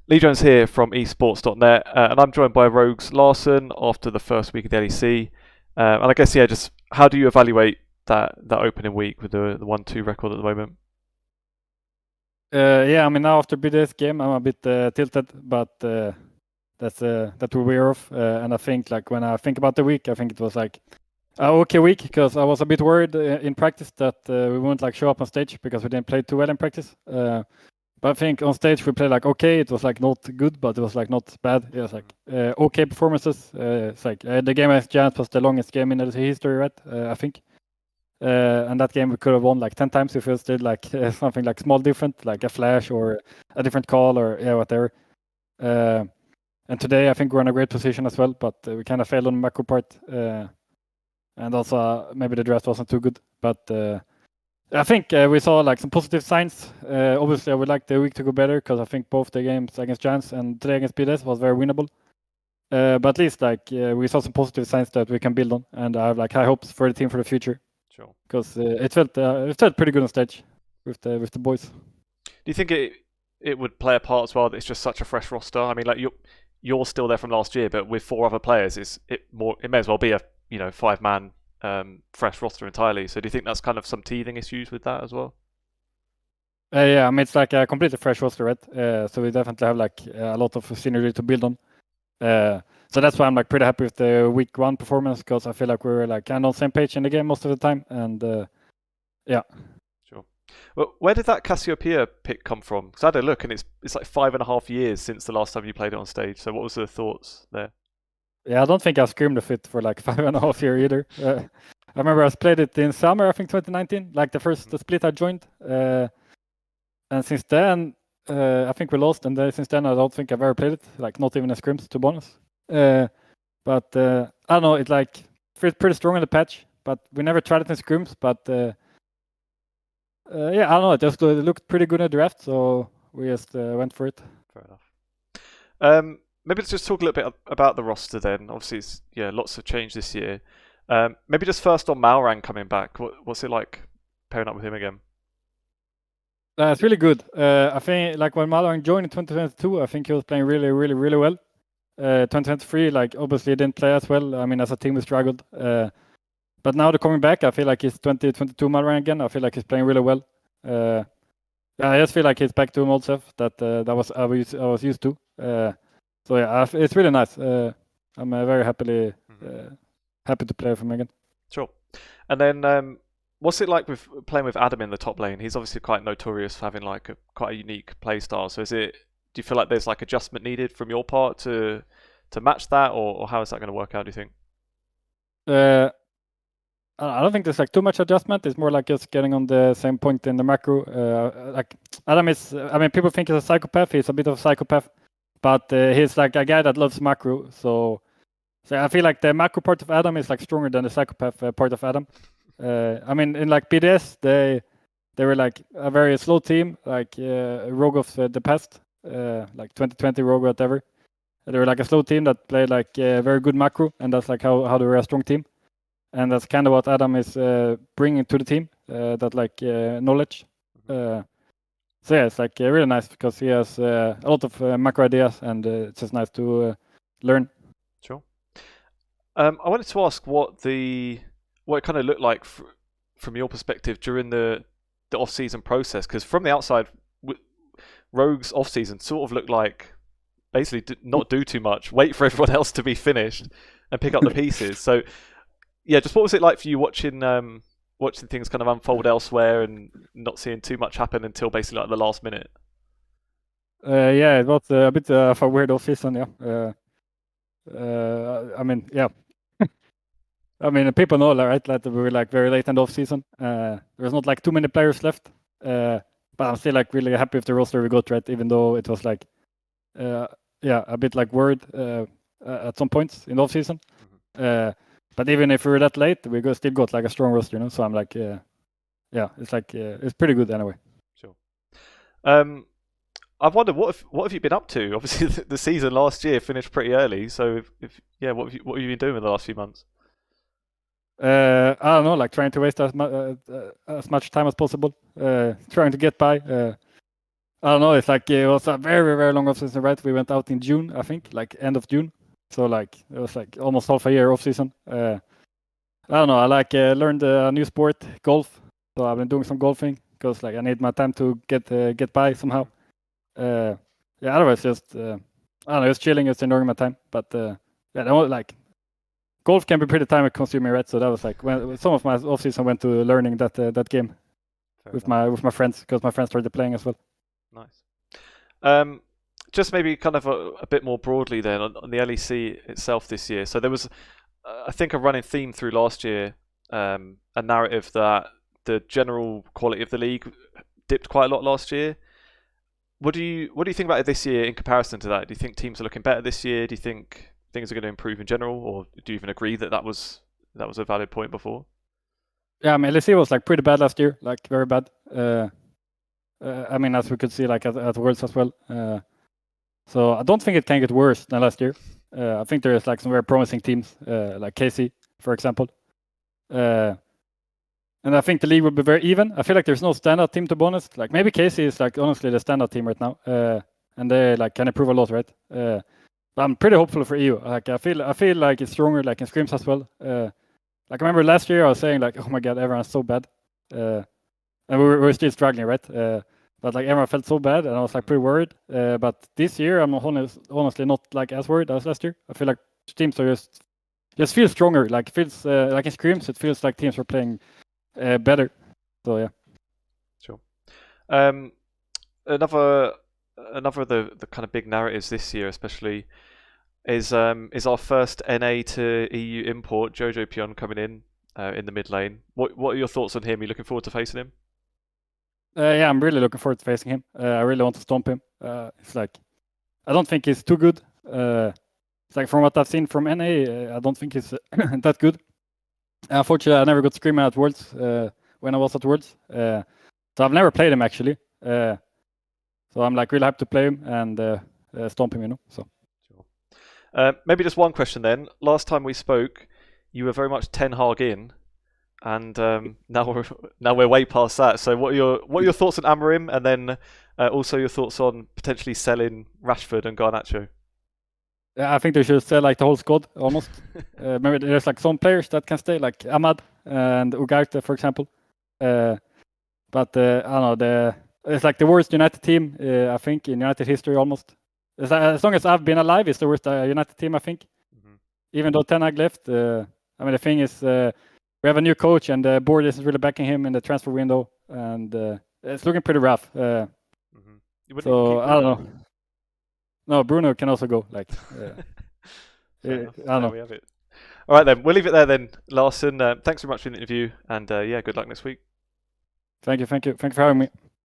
Lee Jones here from esports.net, and I'm joined by Rogues Larsson after the first week of the LEC. And I guess, just how do you evaluate that opening week with the 1-2 record at the moment? Now after BDS game, I'm a bit tilted, but that we're aware of. And I think when I think about the week, I think it was an okay week because I was a bit worried in practice that we wouldn't show up on stage because we didn't play too well in practice. But I think on stage we played okay. It was not good, but it was not bad. It was okay performances. It's the game against Giants was the longest game in the history, right? I think. And that game we could have won 10 times if it did something small different, like a flash or a different call or whatever. And today I think we're in a great position as well, but we kind of failed on the macro part. And also maybe the draft wasn't too good, but I think we saw some positive signs. Obviously I would like the week to go better because I think both the games against Giants and today against BDS was very winnable. But at least we saw some positive signs that we can build on, and I have high hopes for the team for the future. Sure. Because it felt pretty good on stage with the boys. Do you think it would play a part as well that it's just such a fresh roster? I mean, you're still there from last year, but with 4 other players, it may as well be a 5-man fresh roster entirely. So do you think that's kind of some teething issues with that as well? It's a completely fresh roster, right? So we definitely have a lot of synergy to build on. So that's why I'm pretty happy with the week 1 performance because I feel we're kind of on the same page in the game most of the time, and yeah. Sure. Well, where did that Cassiopeia pick come from? Because I had a look, and it's 5.5 years since the last time you played it on stage. So what was the thoughts there? Yeah, I don't think I screamed the fit for 5.5 years either. I remember I played it in summer, I think 2019, the first split I joined. And since then, I think we lost, and since then I don't think I've ever played it, not even in scrims, to be honest. But I don't know, it feels pretty strong in the patch, but we never tried it in scrims. But I don't know, it just looked pretty good in the draft, so we just went for it. Fair enough. Maybe let's just talk a little bit about the roster then. Obviously, it's, lots have changed this year. Maybe just first on Malrang coming back. What's it like pairing up with him again? It's really good. I think when Malrang joined in 2022, I think he was playing really, really, really well. 2023, obviously he didn't play as well. I mean, as a team we struggled. But now they're coming back. I feel it's 2022 Malrang again. I feel he's playing really well. I just feel he's back to him old self that I was used to. So it's really nice. I'm very happy to play for him again. Sure. And then what's it like with playing with Adam in the top lane? He's obviously quite notorious for having quite a unique play style. So do you feel there's adjustment needed from your part to match that, or how is that going to work out, do you think? I don't think there's too much adjustment. It's more just getting on the same point in the macro. Adam is, people think he's a psychopath. He's a bit of a psychopath, but he's a guy that loves macro. So I feel the macro part of Adam is stronger than the psychopath part of Adam. In BDS, they were a very slow team, Rogue of the past, 2020 Rogue, whatever. They were a slow team that played very good macro, and that's how they were a strong team. And that's kind of what Adam is bringing to the team, that knowledge. So it's really nice because he has a lot of macro ideas, and it's just nice to learn. Sure. I wanted to ask what it kind of looked like from your perspective during the off-season process, because from the outside, Rogue's off-season sort of looked like basically not do too much, wait for everyone else to be finished, and pick up the pieces. So. Yeah, just what was it like for you watching things kind of unfold elsewhere and not seeing too much happen until basically the last minute? It was a bit of a weird off-season, yeah. People know, right, that we were very late in the off-season. There's not too many players left, but I'm still really happy with the roster we got, right, even though it was a bit worried at some points in the off-season. Mm-hmm. But even if we were that late, we still got a strong roster, So I'm it's it's pretty good anyway. Sure. I've wondered what have you been up to? Obviously, the season last year finished pretty early. So what have you been doing in the last few months? I don't know, trying to waste as much time as possible, trying to get by. I don't know. It's like it was a very, very long off season, right? We went out in June, I think, like end of June. So like it was like almost half a year off season. I don't know. I like learned a new sport, golf. So I've been doing some golfing because like I need my time to get by somehow. Yeah. Otherwise, just I don't know, just chilling, just enjoying my time. But yeah, like golf can be pretty time consuming, right? So that was like when some of my off season went to learning that game with my friends because my friends started playing as well. Nice. Just maybe kind of a bit more broadly then on the LEC itself this year. So there was, I think, a running theme through last year, a narrative that the general quality of the league dipped quite a lot last year. What do you think about it this year in comparison to that? Do you think teams are looking better this year? Do you think things are going to improve in general, or do you even agree that that was a valid point before? Yeah, I mean, LEC was like pretty bad last year, like very bad. I mean, as we could see, like at Worlds as well. So I don't think it can get worse than last year. I think there is like some very promising teams, like KC, for example. And I think the league will be very even. I feel like there's no standout team, to be honest. Like maybe KC is like honestly the standout team right now, and they like can improve a lot, right? But I'm pretty hopeful for EU. Like I feel like it's stronger, like in scrims as well. Like I remember last year I was saying like, oh my god, everyone's so bad, and we were still struggling, right? But like everyone felt so bad, and I was like pretty worried. But this year I'm honestly not like as worried as last year. I feel like teams are just feel stronger. Like it feels like in scrims, it feels like teams are playing better. So yeah. Sure. Another of the kind of big narratives this year, especially, is our first NA to EU import, Jojo Pion, coming in the mid lane. What are your thoughts on him? Are you looking forward to facing him? Yeah, I'm really looking forward to facing him. I really want to stomp him. It's like I don't think he's too good. It's like from what I've seen from NA, I don't think he's that good. Unfortunately, I never got screaming at Worlds when I was at Worlds. So I've never played him actually. So I'm like really happy to play him and stomp him, So. Sure. Maybe just one question then. Last time we spoke, you were very much Ten Hag in, and now we're way past that. So what are your thoughts on Amarim, and then also your thoughts on potentially selling Rashford and Garnacho? Yeah, I think they should sell like the whole squad almost. Maybe there's like some players that can stay, like Ahmad and Ugarte, for example. But I don't know, it's like the worst United team, I think, in United history almost. As long as I've been alive, it's the worst United team, I think. Mm-hmm. Even though Ten Hag left, I mean, the thing is, we have a new coach and the board isn't really backing him in the transfer window, and it's looking pretty rough. Mm-hmm. So I don't know. No, Bruno can also go. Like, I don't know. We have it. All right, then. We'll leave it there then, Larsson. Thanks very much for the interview, and yeah, good luck next week. Thank you for having me.